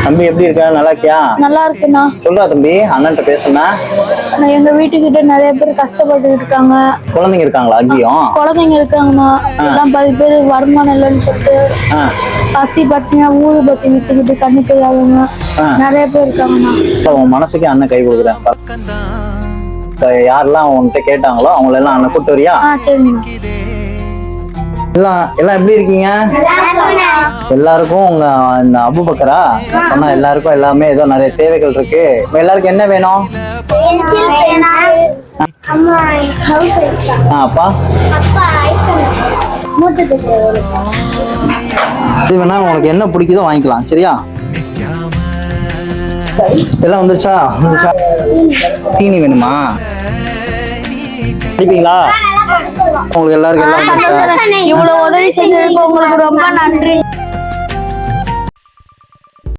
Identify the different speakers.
Speaker 1: தம்பி எப்படி இருக்க? நல்லா இருக்கியா?
Speaker 2: நல்லா இருக்குண்ணா.
Speaker 1: சொல்றா தம்பி, அண்ணன்ட்ட பேசுனா.
Speaker 2: எங்க வீட்டுக்கிட்ட நிறைய பேர் கஷ்டப்பட்டு இருக்காங்க.
Speaker 1: குழந்தைங்க இருக்காங்களா? அங்கேயும்
Speaker 2: குழந்தைங்க இருக்காங்கண்ணா. எல்லாம் 10 பேர் வருமானம் இல்லைன்னு சொல்லிட்டு பசி பட்டினியா ஊதுபத்தி வித்துக்கிட்டு கண்ணு தெரியாதவங்க நிறைய பேர் இருக்காங்கண்ணா.
Speaker 1: உன் மனசுக்கு அண்ணன் கை கொடுக்குறேன். யாரெல்லாம் உன்கிட்ட கேட்டாங்களோ அவங்கள எல்லாம் அண்ணன் கூட்டு வரியா?
Speaker 2: சரிண்ணா.
Speaker 1: எல்லாம் எப்படி இருக்கீங்க? எல்லாருக்கும் உங்க இந்த அபுபக்கரா சொன்னா எல்லாருக்கும் எல்லாமே ஏதோ நிறைய தேவைகள் இருக்கு. எல்லாருக்கும் என்ன வேணும்? அப்பா இது வேணா உங்களுக்கு என்ன பிடிக்குதோ வாங்கிக்கலாம். சரியா? எல்லாம் வந்துருச்சா? தீனி வேணுமா? படிப்பீங்களா? உங்களுக்கு எல்லாருக்கும் எல்லாம்
Speaker 2: இவ்வளவு உதவி செஞ்சதுக்கு உங்களுக்கு ரொம்ப நன்றி.